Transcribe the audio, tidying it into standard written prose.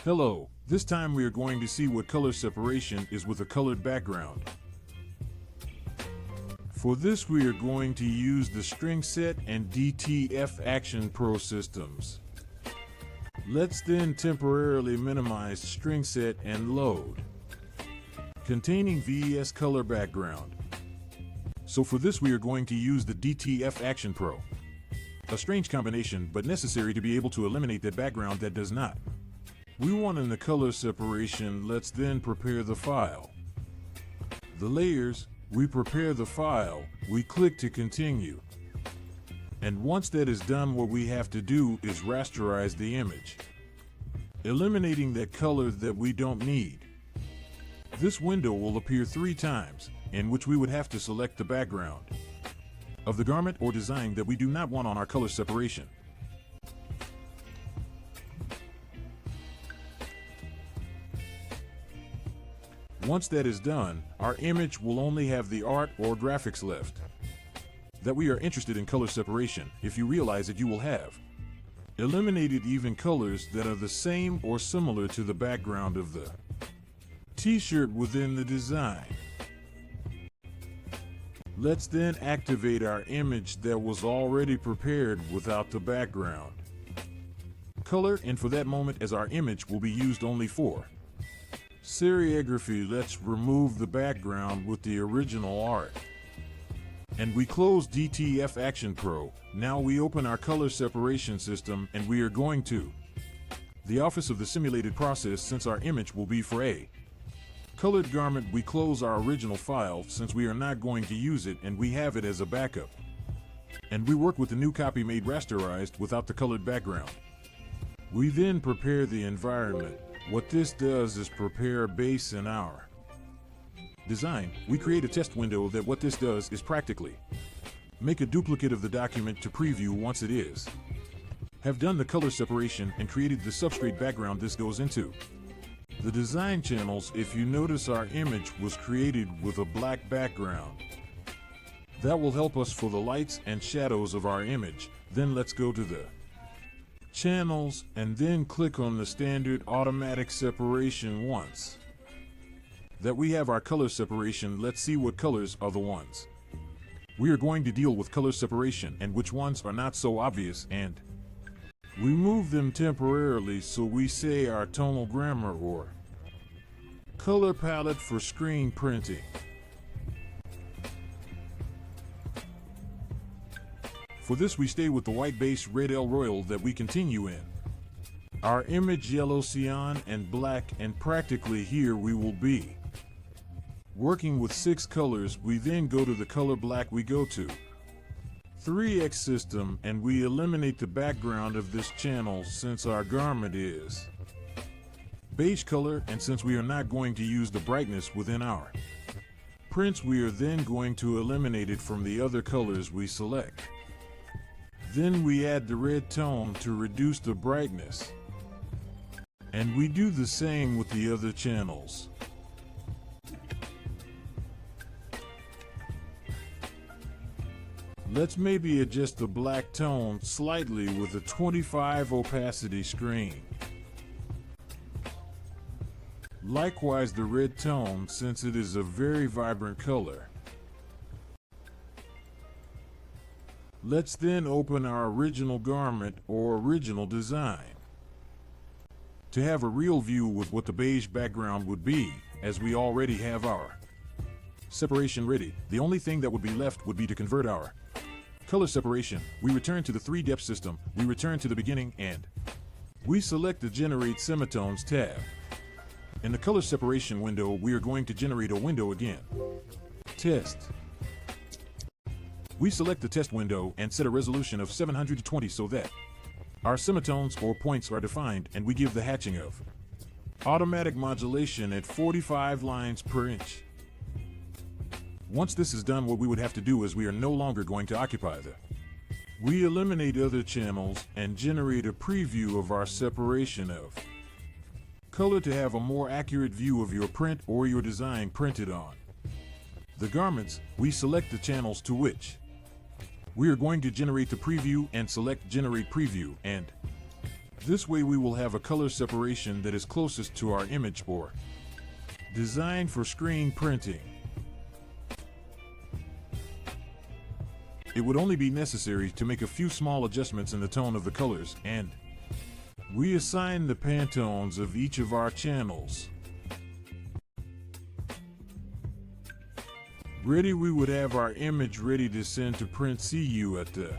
Hello, this time we are going to see what color separation is with a colored background. For this we are going to use the string set and DTF Action Pro systems. Let's then temporarily minimize string set and load. Containing VES color background. So for this we are going to use the DTF Action Pro. A strange combination, but necessary to be able to eliminate that background that does not. We want in the color separation, let's then prepare the file. The layers, we prepare the file, we click to continue. And once that is done, what we have to do is rasterize the image, eliminating that color that we don't need. This window will appear 3 times, in which we would have to select the background of the garment or design that we do not want on our color separation. Once that is done, our image will only have the art or graphics left that we are interested in color separation. If you realize that you will have eliminated even colors that are the same or similar to the background of the t-shirt within the design. Let's then activate our image that was already prepared without the background color, and for that moment, as our image will be used only for serigraphy, let's remove the background with the original art. And we close DTF Action Pro. Now we open our color separation system and we are going to the office of the simulated process. Since our image will be for a colored garment, we close our original file since we are not going to use it and we have it as a backup. And we work with the new copy made rasterized without the colored background. We then prepare the environment. What this does is prepare a base in our design. We create a test window that what this does is practically make a duplicate of the document to preview once it is have done the color separation and created the substrate background. This goes into the design channels. If you notice, our image was created with a black background. That will help us for the lights and shadows of our image. Then let's go to the channels and then click on the standard automatic separation. Once that we have our color separation, let's see what colors are the ones we are going to deal with color separation and which ones are not so obvious, and we move them temporarily. So we say our tonal grammar or color palette for screen printing. For this we stay with the white base red El Royal that we continue in our image yellow, cyan, and black, and practically here we will be working with 6 colors. We then go to the color black. We go to 3x system and we eliminate the background of this channel since our garment is beige color, and since we are not going to use the brightness within our prints, we are then going to eliminate it from the other colors we select. Then we add the red tone to reduce the brightness. And we do the same with the other channels. Let's maybe adjust the black tone slightly with a 25 opacity screen. Likewise the red tone, since it is a very vibrant color. Let's then open our original garment or original design to have a real view with what the beige background would be, as we already have our separation ready. The only thing that would be left would be to convert our color separation. We return to the 3 depth system, we return to the beginning, and we select the Generate Semitones tab. In the color separation window, we are going to generate a window again. Test. We select the test window and set a resolution of 720 so that our semitones or points are defined, and we give the hatching of automatic modulation at 45 lines per inch. Once this is done, what we would have to do is we are no longer going to occupy the. We eliminate other channels and generate a preview of our separation of color to have a more accurate view of your print or your design printed on the garments. We select the channels to which we are going to generate the preview and select Generate Preview, and This way we will have a color separation that is closest to our image board. Designed for screen printing. It would only be necessary to make a few small adjustments in the tone of the colors, and we assign the Pantones of each of our channels. Ready, we would have our image ready to send to print. See you at the